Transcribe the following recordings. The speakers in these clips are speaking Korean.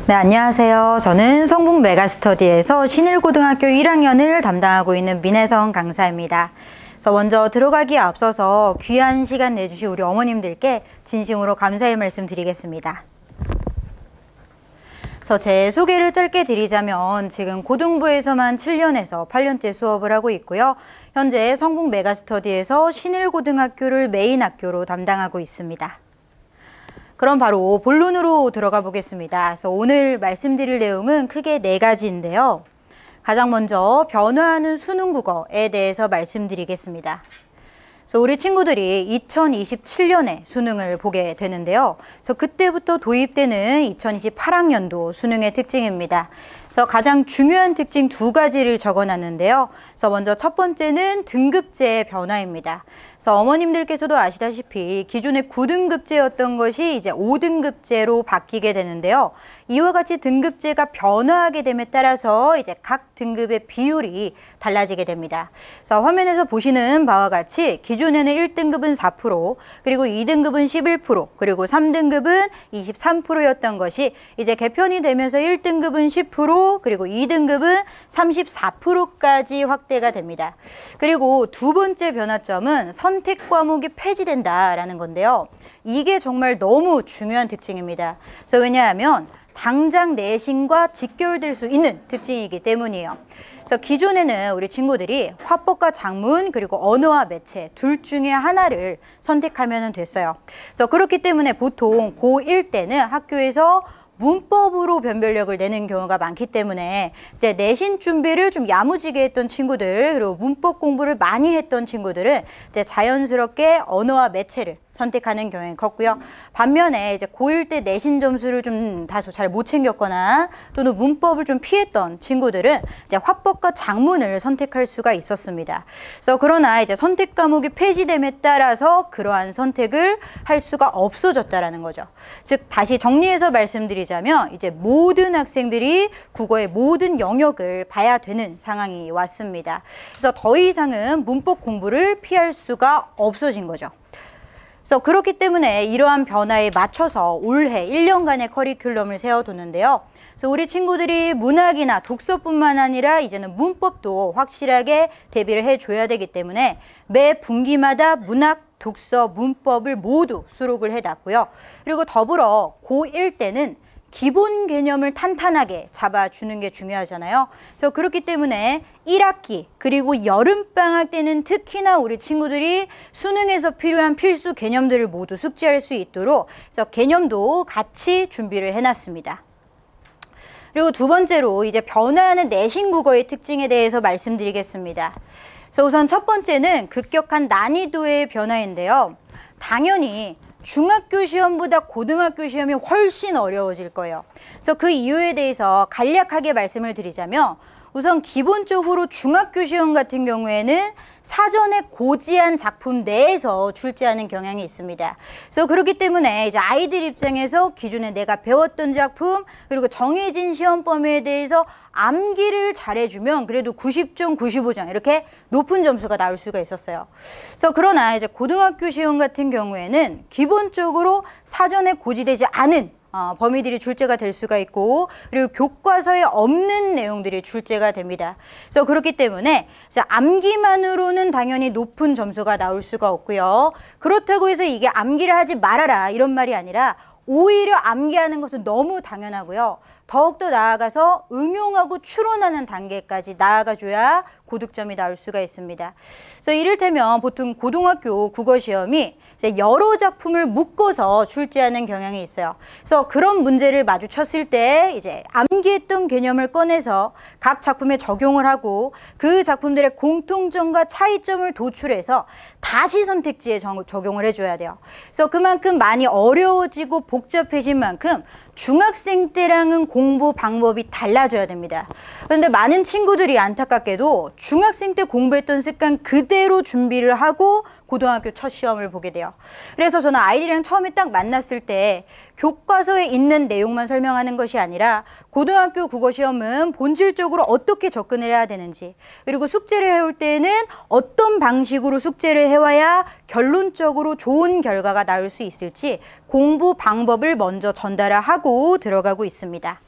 네, 안녕하세요. 저는 성북 메가스터디에서 신일고등학교 1학년을 담당하고 있는 민혜성 강사입니다. 그래서 먼저 들어가기에 앞서서 귀한 시간 내주신 우리 어머님들께 진심으로 감사의 말씀 드리겠습니다. 그래서 제 소개를 짧게 드리자면 지금 고등부에서만 7년에서 8년째 수업을 하고 있고요. 현재 성북 메가스터디에서 신일고등학교를 메인 학교로 담당하고 있습니다. 그럼 바로 본론으로 들어가 보겠습니다. 그래서 오늘 말씀드릴 내용은 크게 4가지인데요. 가장 먼저 변화하는 수능국어에 대해서 말씀드리겠습니다. 그래서 우리 친구들이 2027년에 수능을 보게 되는데요. 그래서 그때부터 도입되는 2028학년도 수능의 특징입니다. 그래서 가장 중요한 특징 2가지를 적어놨는데요. 그래서 먼저 첫 번째는 등급제의 변화입니다. 그래서 어머님들께서도 아시다시피 기존의 9등급제였던 것이 이제 5등급제로 바뀌게 되는데요. 이와 같이 등급제가 변화하게 됨에 따라서 이제 각 등급의 비율이 달라지게 됩니다. 그래서 화면에서 보시는 바와 같이 기존에는 1등급은 4%, 그리고 2등급은 11%, 그리고 3등급은 23%였던 것이 이제 개편이 되면서 1등급은 10%, 그리고 2등급은 34%까지 확대가 됩니다. 그리고 두 번째 변화점은 선택 과목이 폐지된다라는 건데요. 이게 정말 너무 중요한 특징입니다. 그래서 왜냐하면 당장 내신과 직결될 수 있는 특징이기 때문이에요. 그래서 기존에는 우리 친구들이 화법과 작문 그리고 언어와 매체 둘 중에 하나를 선택하면 됐어요. 그래서 그렇기 때문에 보통 고1 때는 학교에서 문법으로 변별력을 내는 경우가 많기 때문에 이제 내신 준비를 좀 야무지게 했던 친구들, 그리고 문법 공부를 많이 했던 친구들은 이제 자연스럽게 언어와 매체를 선택하는 경향이 컸고요. 반면에 이제 고1 때 내신 점수를 좀 다소 잘 못 챙겼거나 또는 문법을 좀 피했던 친구들은 이제 화법과 작문을 선택할 수가 있었습니다. 그래서 그러나 이제 선택 과목이 폐지됨에 따라서 그러한 선택을 할 수가 없어졌다라는 거죠. 즉 다시 정리해서 말씀드리자면 이제 모든 학생들이 국어의 모든 영역을 봐야 되는 상황이 왔습니다. 그래서 더 이상은 문법 공부를 피할 수가 없어진 거죠. 그래서 그렇기 때문에 이러한 변화에 맞춰서 올해 1년간의 커리큘럼을 세워뒀는데요. 그래서 우리 친구들이 문학이나 독서뿐만 아니라 이제는 문법도 확실하게 대비를 해줘야 되기 때문에 매 분기마다 문학, 독서, 문법을 모두 수록을 해놨고요. 그리고 더불어 고1 때는 기본 개념을 탄탄하게 잡아주는 게 중요하잖아요. 그래서 그렇기 때문에 1학기 그리고 여름방학 때는 특히나 우리 친구들이 수능에서 필요한 필수 개념들을 모두 숙지할 수 있도록 그래서 개념도 같이 준비를 해놨습니다. 그리고 두 번째로 이제 변화하는 내신 국어의 특징에 대해서 말씀드리겠습니다. 그래서 우선 첫 번째는 급격한 난이도의 변화인데요. 당연히 중학교 시험보다 고등학교 시험이 훨씬 어려워질 거예요. 그래서 그 이유에 대해서 간략하게 말씀을 드리자면 우선 기본적으로 중학교 시험 같은 경우에는 사전에 고지한 작품 내에서 출제하는 경향이 있습니다. 그래서 그렇기 때문에 이제 아이들 입장에서 기존에 내가 배웠던 작품 그리고 정해진 시험 범위에 대해서 암기를 잘해주면 그래도 90점, 95점 이렇게 높은 점수가 나올 수가 있었어요. 그래서 그러나 이제 고등학교 시험 같은 경우에는 기본적으로 사전에 고지되지 않은 범위들이 출제가 될 수가 있고 그리고 교과서에 없는 내용들이 출제가 됩니다. 그래서 그렇기 때문에 암기만으로는 당연히 높은 점수가 나올 수가 없고요. 그렇다고 해서 이게 암기를 하지 말아라 이런 말이 아니라 오히려 암기하는 것은 너무 당연하고요. 더욱더 나아가서 응용하고 추론하는 단계까지 나아가줘야 고득점이 나올 수가 있습니다. 그래서 이를테면 보통 고등학교 국어시험이 이제 여러 작품을 묶어서 출제하는 경향이 있어요. 그래서 그런 문제를 마주쳤을 때 이제 암기했던 개념을 꺼내서 각 작품에 적용을 하고 그 작품들의 공통점과 차이점을 도출해서 다시 선택지에 적용을 해줘야 돼요. 그래서 그만큼 많이 어려워지고 복잡해진 만큼 중학생 때랑은 공부 방법이 달라져야 됩니다. 그런데 많은 친구들이 안타깝게도 중학생 때 공부했던 습관 그대로 준비를 하고 고등학교 첫 시험을 보게 돼요. 그래서 저는 아이들이랑 처음에 딱 만났을 때 교과서에 있는 내용만 설명하는 것이 아니라 고등학교 국어시험은 본질적으로 어떻게 접근을 해야 되는지, 그리고 숙제를 해올 때에는 어떤 방식으로 숙제를 해와야 결론적으로 좋은 결과가 나올 수 있을지 공부 방법을 먼저 전달을 하고 들어가고 있습니다.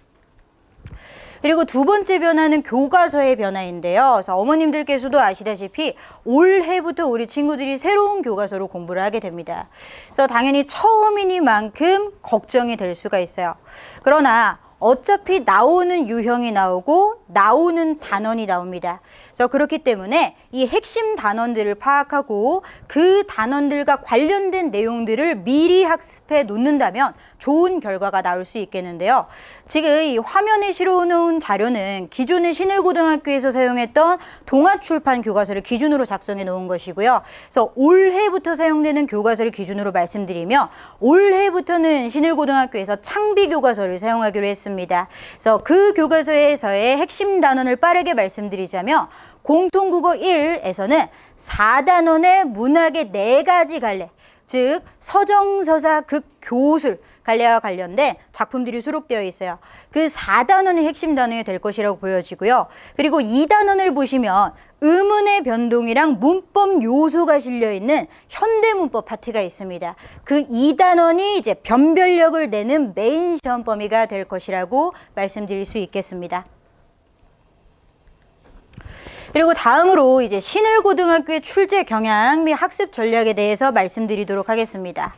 그리고 두 번째 변화는 교과서의 변화인데요. 그래서 어머님들께서도 아시다시피 올해부터 우리 친구들이 새로운 교과서로 공부를 하게 됩니다. 그래서 당연히 처음이니만큼 걱정이 될 수가 있어요. 그러나 어차피 나오는 유형이 나오고 나오는 단원이 나옵니다. 그래서 그렇기 때문에 이 핵심 단원들을 파악하고 그 단원들과 관련된 내용들을 미리 학습해 놓는다면 좋은 결과가 나올 수 있겠는데요. 지금 이 화면에 실어놓은 자료는 기존의 신일고등학교에서 사용했던 동아출판 교과서를 기준으로 작성해 놓은 것이고요. 그래서 올해부터 사용되는 교과서를 기준으로 말씀드리며 올해부터는 신일고등학교에서 창비교과서를 사용하기로 했습니다. 그래서 그 교과서에서의 핵심 단원을 빠르게 말씀드리자면 공통국어 1에서는 4단원의 문학의 4가지 갈래, 즉 서정서사 극교술 갈래와 관련된 작품들이 수록되어 있어요. 그 4단원이 핵심 단원이 될 것이라고 보여지고요. 그리고 2단원을 보시면 의문의 변동이랑 문법 요소가 실려있는 현대문법 파트가 있습니다. 그 2단원이 이제 변별력을 내는 메인 시험 범위가 될 것이라고 말씀드릴 수 있겠습니다. 그리고 다음으로 이제 신일고등학교의 출제 경향 및 학습 전략에 대해서 말씀드리도록 하겠습니다.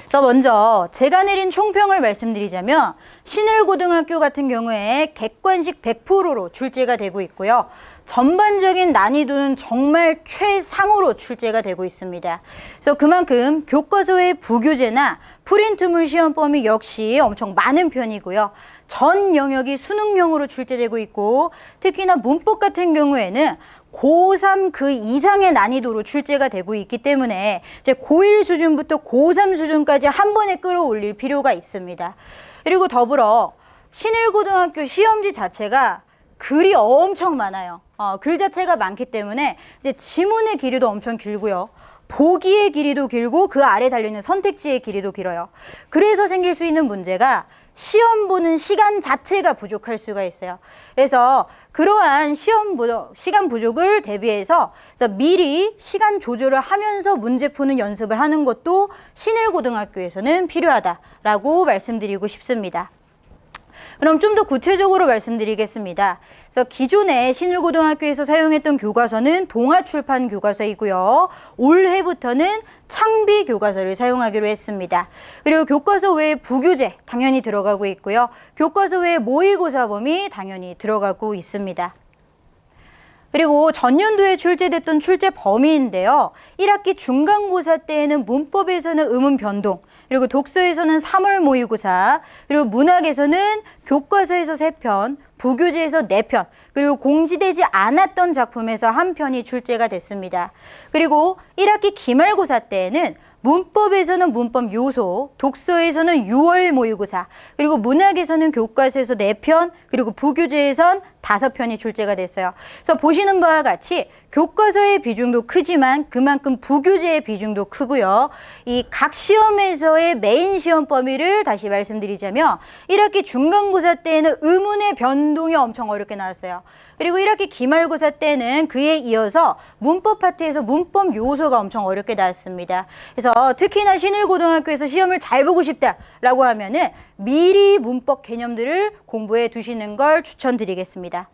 그래서 먼저 제가 내린 총평을 말씀드리자면 신일고등학교 같은 경우에 객관식 100%로 출제가 되고 있고요. 전반적인 난이도는 정말 최상으로 출제가 되고 있습니다. 그래서 그만큼 교과서의 부교재나 프린트물 시험 범위 역시 엄청 많은 편이고요. 전 영역이 수능형으로 출제되고 있고 특히나 문법 같은 경우에는 고3 그 이상의 난이도로 출제가 되고 있기 때문에 이제 고1 수준부터 고3 수준까지 한 번에 끌어올릴 필요가 있습니다. 그리고 더불어 신일고등학교 시험지 자체가 글이 엄청 많아요. 글 자체가 많기 때문에 이제 지문의 길이도 엄청 길고요. 보기의 길이도 길고 그 아래 달려있는 선택지의 길이도 길어요. 그래서 생길 수 있는 문제가 시험 보는 시간 자체가 부족할 수가 있어요. 그래서 그러한 시간 부족을 대비해서 미리 시간 조절을 하면서 문제 푸는 연습을 하는 것도 신일고등학교에서는 필요하다라고 말씀드리고 싶습니다. 그럼 좀 더 구체적으로 말씀드리겠습니다. 그래서 기존에 신일고등학교에서 사용했던 교과서는 동아출판 교과서이고요. 올해부터는 창비 교과서를 사용하기로 했습니다. 그리고 교과서 외에 부교재 당연히 들어가고 있고요. 교과서 외에 모의고사 범위 당연히 들어가고 있습니다. 그리고 전년도에 출제됐던 출제 범위인데요. 1학기 중간고사 때에는 문법에서는 의문 변동, 그리고 독서에서는 3월 모의고사, 그리고 문학에서는 교과서에서 3편, 부교재에서 4편, 그리고 공지되지 않았던 작품에서 1편이 출제가 됐습니다. 그리고 1학기 기말고사 때에는 문법에서는 문법 요소, 독서에서는 6월 모의고사, 그리고 문학에서는 교과서에서 4편, 그리고 부교재에선 5편이 출제가 됐어요. 그래서 보시는 바와 같이 교과서의 비중도 크지만 그만큼 부교재의 비중도 크고요. 이 각 시험에서의 메인 시험 범위를 다시 말씀드리자면 1학기 중간고사 때에는 의문의 변동이 엄청 어렵게 나왔어요. 그리고 1학기 기말고사 때는 그에 이어서 문법 파트에서 문법 요소가 엄청 어렵게 나왔습니다. 그래서 특히나 신일고등학교에서 시험을 잘 보고 싶다라고 하면은 미리 문법 개념들을 공부해 두시는 걸 추천드리겠습니다.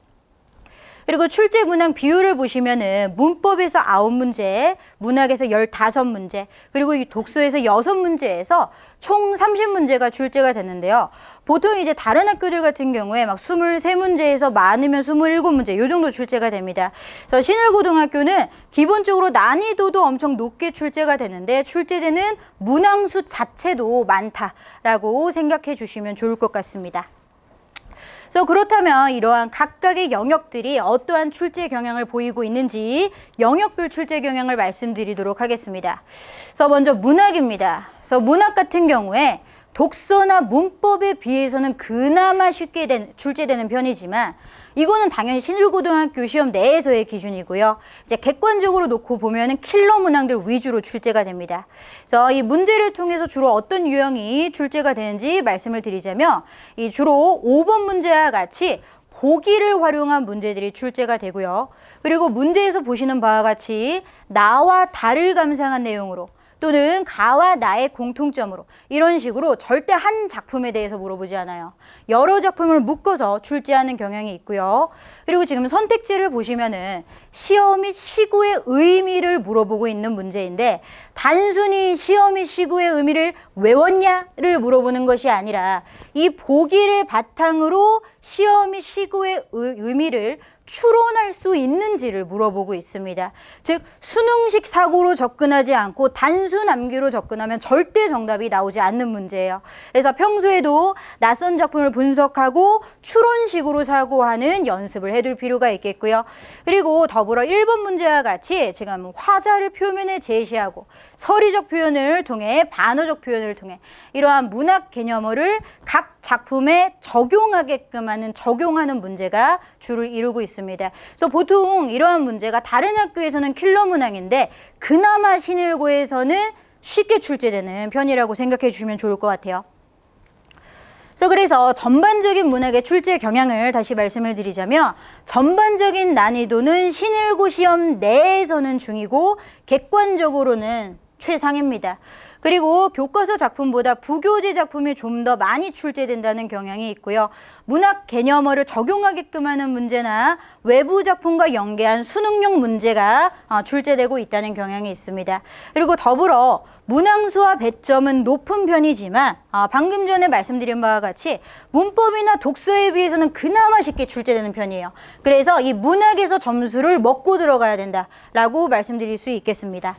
그리고 출제 문항 비율을 보시면은 문법에서 9문제, 문학에서 15문제, 그리고 이 독서에서 6문제에서 총 30문제가 출제가 됐는데요. 보통 이제 다른 학교들 같은 경우에 막 23문제에서 많으면 27문제 이 정도 출제가 됩니다. 그래서 신일고등학교는 기본적으로 난이도도 엄청 높게 출제가 되는데 출제되는 문항수 자체도 많다라고 생각해 주시면 좋을 것 같습니다. 그래서 그렇다면 이러한 각각의 영역들이 어떠한 출제 경향을 보이고 있는지 영역별 출제 경향을 말씀드리도록 하겠습니다. 그래서 먼저 문학입니다. 그래서 문학 같은 경우에 독서나 문법에 비해서는 그나마 쉽게 출제되는 편이지만 이거는 당연히 신일고등학교 시험 내에서의 기준이고요. 이제 객관적으로 놓고 보면은 킬러 문항들 위주로 출제가 됩니다. 그래서 이 문제를 통해서 주로 어떤 유형이 출제가 되는지 말씀을 드리자면 이 주로 5번 문제와 같이 보기를 활용한 문제들이 출제가 되고요. 그리고 문제에서 보시는 바와 같이 나와 달을 감상한 내용으로 또는 가와 나의 공통점으로 이런 식으로 절대 한 작품에 대해서 물어보지 않아요. 여러 작품을 묶어서 출제하는 경향이 있고요. 그리고 지금 선택지를 보시면은 시어 및 시구의 의미를 물어보고 있는 문제인데 단순히 시어 및 시구의 의미를 외웠냐를 물어보는 것이 아니라 이 보기를 바탕으로 시어 및 시구의 의미를 추론할 수 있는지를 물어보고 있습니다. 즉 수능식 사고로 접근하지 않고 단순 암기로 접근하면 절대 정답이 나오지 않는 문제예요. 그래서 평소에도 낯선 작품을 분석하고 추론식으로 사고하는 연습을 해둘 필요가 있겠고요. 그리고 더불어 1번 문제와 같이 지금 화자를 표면에 제시하고 서리적 표현을 통해 반어적 표현을 통해 이러한 문학 개념어를 각 작품에 적용하게끔 적용하는 문제가 주를 이루고 있습니다. 그래서 보통 이러한 문제가 다른 학교에서는 킬러 문항인데 그나마 신일고에서는 쉽게 출제되는 편이라고 생각해 주시면 좋을 것 같아요. 그래서 전반적인 문학의 출제 경향을 다시 말씀을 드리자면 전반적인 난이도는 신일고 시험 내에서는 중이고 객관적으로는 최상입니다. 그리고 교과서 작품보다 부교재 작품이 좀 더 많이 출제된다는 경향이 있고요. 문학 개념어를 적용하게끔 하는 문제나 외부 작품과 연계한 수능용 문제가 출제되고 있다는 경향이 있습니다. 그리고 더불어 문항수와 배점은 높은 편이지만 방금 전에 말씀드린 바와 같이 문법이나 독서에 비해서는 그나마 쉽게 출제되는 편이에요. 그래서 이 문학에서 점수를 먹고 들어가야 된다라고 말씀드릴 수 있겠습니다.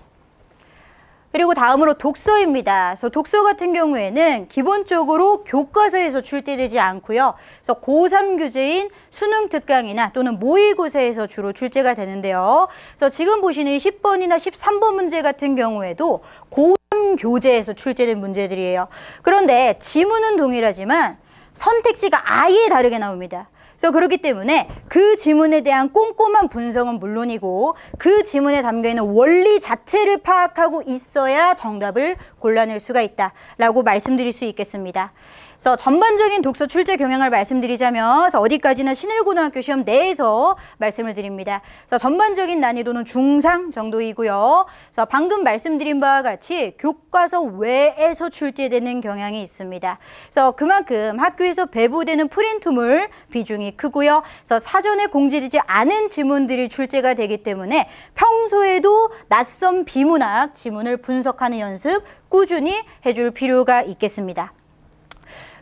그리고 다음으로 독서입니다. 그래서 독서 같은 경우에는 기본적으로 교과서에서 출제되지 않고요. 그래서 고3 교재인 수능 특강이나 또는 모의고사에서 주로 출제가 되는데요. 그래서 지금 보시는 10번이나 13번 문제 같은 경우에도 고3 교재에서 출제된 문제들이에요. 그런데 지문은 동일하지만 선택지가 아예 다르게 나옵니다. 그래서 그렇기 때문에 그 지문에 대한 꼼꼼한 분석은 물론이고 그 지문에 담겨있는 원리 자체를 파악하고 있어야 정답을 골라낼 수가 있다라고 말씀드릴 수 있겠습니다. 그래서 전반적인 독서 출제 경향을 말씀드리자면 어디까지나 신일고등학교 시험 내에서 말씀을 드립니다. 그래서 전반적인 난이도는 중상 정도이고요. 그래서 방금 말씀드린 바와 같이 교과서 외에서 출제되는 경향이 있습니다. 그래서 그만큼 학교에서 배부되는 프린트물 비중이 크고요. 그래서 사전에 공지되지 않은 지문들이 출제가 되기 때문에 평소에도 낯선 비문학 지문을 분석하는 연습 꾸준히 해줄 필요가 있겠습니다.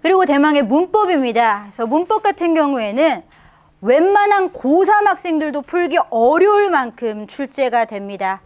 그리고 대망의 문법입니다. 그래서 문법 같은 경우에는 웬만한 고3 학생들도 풀기 어려울 만큼 출제가 됩니다.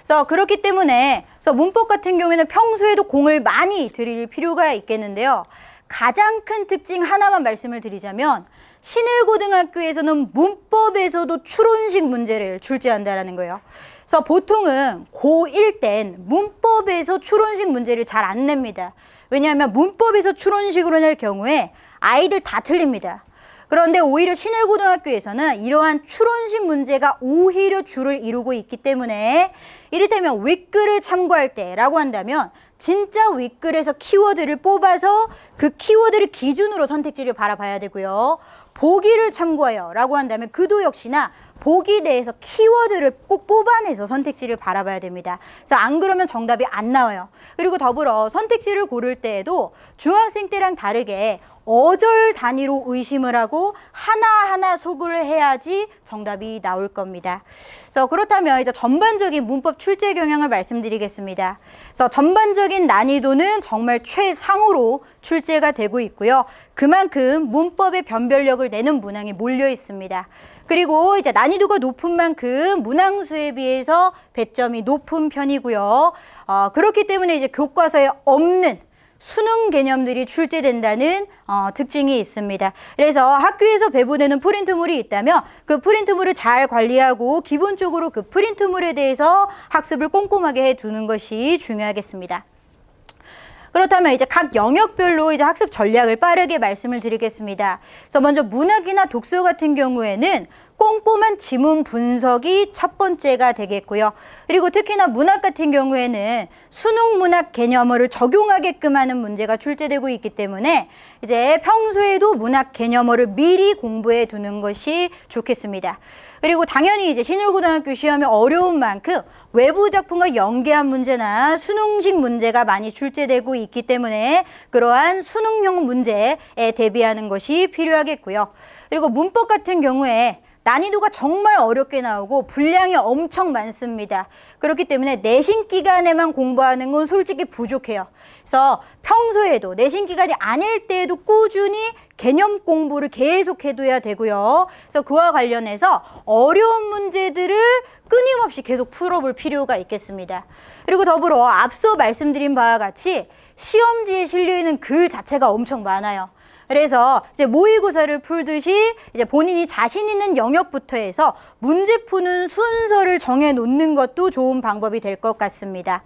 그래서 그렇기 때문에 문법 같은 경우에는 평소에도 공을 많이 들일 필요가 있겠는데요. 가장 큰 특징 하나만 말씀을 드리자면 신일고등학교에서는 문법에서도 추론식 문제를 출제한다는 거예요. 그래서 보통은 고1 땐 문법에서 추론식 문제를 잘 안 냅니다. 왜냐하면 문법에서 추론식으로 낼 경우에 아이들 다 틀립니다. 그런데 오히려 신일고등학교에서는 이러한 추론식 문제가 오히려 주를 이루고 있기 때문에 이를테면 윗글을 참고할 때라고 한다면 진짜 윗글에서 키워드를 뽑아서 그 키워드를 기준으로 선택지를 바라봐야 되고요. 보기를 참고해요 라고 한다면 그도 역시나 보기 내에서 키워드를 꼭 뽑아내서 선택지를 바라봐야 됩니다. 그래서 안 그러면 정답이 안 나와요. 그리고 더불어 선택지를 고를 때에도 중학생 때랑 다르게 어절 단위로 의심을 하고 하나하나 소구를 해야지 정답이 나올 겁니다. 그래서 그렇다면 이제 전반적인 문법 출제 경향을 말씀드리겠습니다. 그래서 전반적인 난이도는 정말 최상으로 출제가 되고 있고요. 그만큼 문법의 변별력을 내는 문항이 몰려 있습니다. 그리고 이제 난이도가 높은 만큼 문항수에 비해서 배점이 높은 편이고요. 그렇기 때문에 이제 교과서에 없는 수능 개념들이 출제된다는 특징이 있습니다. 그래서 학교에서 배부되는 프린트물이 있다면 그 프린트물을 잘 관리하고 기본적으로 그 프린트물에 대해서 학습을 꼼꼼하게 해두는 것이 중요하겠습니다. 그렇다면 이제 각 영역별로 이제 학습 전략을 빠르게 말씀을 드리겠습니다. 그래서 먼저 문학이나 독서 같은 경우에는 꼼꼼한 지문 분석이 첫 번째가 되겠고요. 그리고 특히나 문학 같은 경우에는 수능 문학 개념어를 적용하게끔 하는 문제가 출제되고 있기 때문에 이제 평소에도 문학 개념어를 미리 공부해 두는 것이 좋겠습니다. 그리고 당연히 이제 신일고등학교 시험이 어려운 만큼 외부 작품과 연계한 문제나 수능식 문제가 많이 출제되고 있기 때문에 그러한 수능형 문제에 대비하는 것이 필요하겠고요. 그리고 문법 같은 경우에 난이도가 정말 어렵게 나오고 분량이 엄청 많습니다. 그렇기 때문에 내신 기간에만 공부하는 건 솔직히 부족해요. 그래서 평소에도 내신 기간이 아닐 때에도 꾸준히 개념 공부를 계속 해둬야 되고요. 그래서 그와 관련해서 어려운 문제들을 끊임없이 계속 풀어볼 필요가 있겠습니다. 그리고 더불어 앞서 말씀드린 바와 같이 시험지에 실려있는 글 자체가 엄청 많아요. 그래서 이제 모의고사를 풀듯이 이제 본인이 자신 있는 영역부터 해서 문제 푸는 순서를 정해 놓는 것도 좋은 방법이 될 것 같습니다.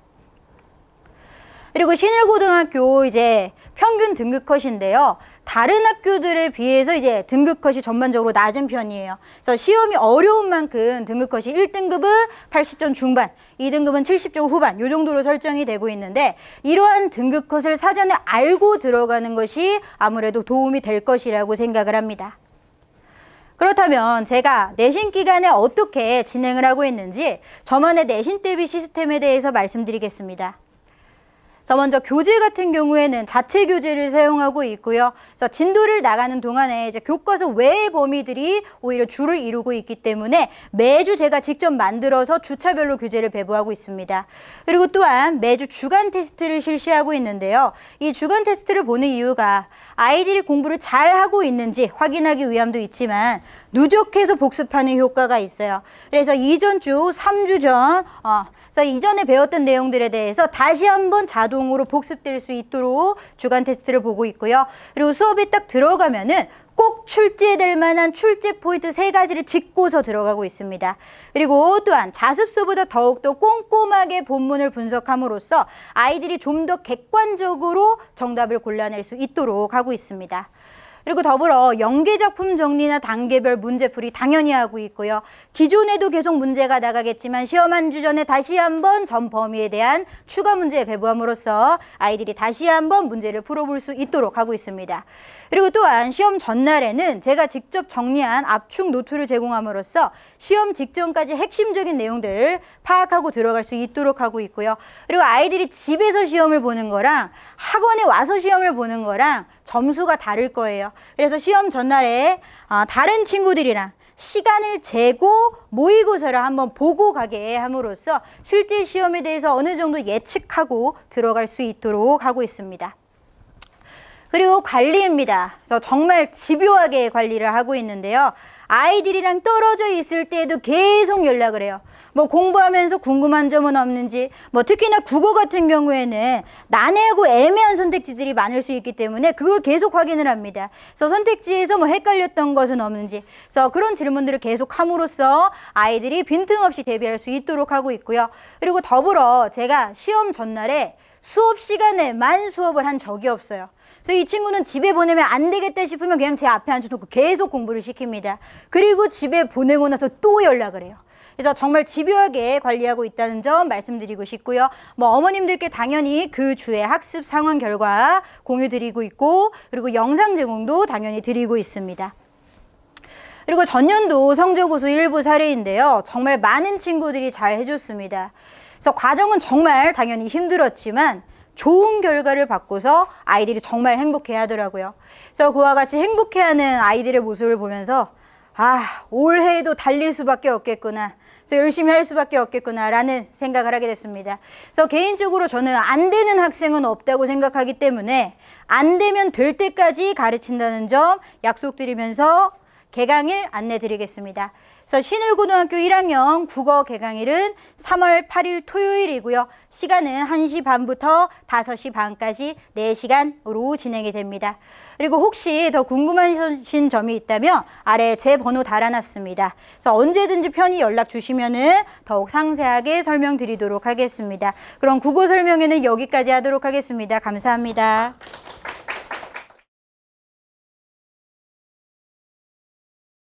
그리고 신일고등학교 이제 평균 등급컷인데요. 다른 학교들에 비해서 이제 등급컷이 전반적으로 낮은 편이에요. 그래서 시험이 어려운 만큼 등급컷이 1등급은 80점 중반, 2등급은 70점 후반 이 정도로 설정이 되고 있는데 이러한 등급컷을 사전에 알고 들어가는 것이 아무래도 도움이 될 것이라고 생각을 합니다. 그렇다면 제가 내신 기간에 어떻게 진행을 하고 있는지 저만의 내신 대비 시스템에 대해서 말씀드리겠습니다. 먼저 교재 같은 경우에는 자체 교재를 사용하고 있고요. 그래서 진도를 나가는 동안에 이제 교과서 외의 범위들이 오히려 주를 이루고 있기 때문에 매주 제가 직접 만들어서 주차별로 교재를 배부하고 있습니다. 그리고 또한 매주 주간 테스트를 실시하고 있는데요. 이 주간 테스트를 보는 이유가 아이들이 공부를 잘하고 있는지 확인하기 위함도 있지만 누적해서 복습하는 효과가 있어요. 그래서 이전 주 3주 전 그래서 이전에 배웠던 내용들에 대해서 다시 한번 자동으로 복습될 수 있도록 주간 테스트를 보고 있고요. 그리고 수업에 딱 들어가면은 꼭 출제될 만한 출제 포인트 3가지를 짚고서 들어가고 있습니다. 그리고 또한 자습서보다 더욱더 꼼꼼하게 본문을 분석함으로써 아이들이 좀 더 객관적으로 정답을 골라낼 수 있도록 하고 있습니다. 그리고 더불어 연계작품 정리나 단계별 문제풀이 당연히 하고 있고요. 기존에도 계속 문제가 나가겠지만 시험 한 주 전에 다시 한번 전 범위에 대한 추가 문제 배부함으로써 아이들이 다시 한번 문제를 풀어볼 수 있도록 하고 있습니다. 그리고 또한 시험 전날에는 제가 직접 정리한 압축 노트를 제공함으로써 시험 직전까지 핵심적인 내용들 파악하고 들어갈 수 있도록 하고 있고요. 그리고 아이들이 집에서 시험을 보는 거랑 학원에 와서 시험을 보는 거랑 점수가 다를 거예요. 그래서 시험 전날에 다른 친구들이랑 시간을 재고 모의고사를 한번 보고 가게 함으로써 실제 시험에 대해서 어느 정도 예측하고 들어갈 수 있도록 하고 있습니다. 그리고 관리입니다. 그래서 정말 집요하게 관리를 하고 있는데요. 아이들이랑 떨어져 있을 때에도 계속 연락을 해요. 뭐 공부하면서 궁금한 점은 없는지, 뭐 특히나 국어 같은 경우에는 난해하고 애매한 선택지들이 많을 수 있기 때문에 그걸 계속 확인을 합니다. 그래서 선택지에서 뭐 헷갈렸던 것은 없는지, 그래서 그런 질문들을 계속 함으로써 아이들이 빈틈없이 대비할 수 있도록 하고 있고요. 그리고 더불어 제가 시험 전날에 수업 시간에만 수업을 한 적이 없어요. 그래서 이 친구는 집에 보내면 안 되겠다 싶으면 그냥 제 앞에 앉혀놓고 계속 공부를 시킵니다. 그리고 집에 보내고 나서 또 연락을 해요. 그래서 정말 집요하게 관리하고 있다는 점 말씀드리고 싶고요. 뭐 어머님들께 당연히 그 주의 학습 상황 결과 공유 드리고 있고, 그리고 영상 제공도 당연히 드리고 있습니다. 그리고 전년도 성적 우수 일부 사례인데요. 정말 많은 친구들이 잘 해줬습니다. 그래서 과정은 정말 당연히 힘들었지만 좋은 결과를 받고서 아이들이 정말 행복해 하더라고요. 그래서 그와 같이 행복해하는 아이들의 모습을 보면서 올해에도 달릴 수밖에 없겠구나. 그래서 열심히 할 수밖에 없겠구나라는 생각을 하게 됐습니다. 그래서 개인적으로 저는 안 되는 학생은 없다고 생각하기 때문에 안 되면 될 때까지 가르친다는 점 약속드리면서 개강일 안내드리겠습니다. 그래서 신일고등학교 1학년 국어 개강일은 3월 8일 토요일이고요. 시간은 1시 반부터 5시 반까지 4시간으로 진행이 됩니다. 그리고 혹시 더 궁금하신 점이 있다면 아래 제 번호 달아놨습니다. 그래서 언제든지 편히 연락 주시면은 더욱 상세하게 설명드리도록 하겠습니다. 그럼 국어 설명회는 여기까지 하도록 하겠습니다. 감사합니다.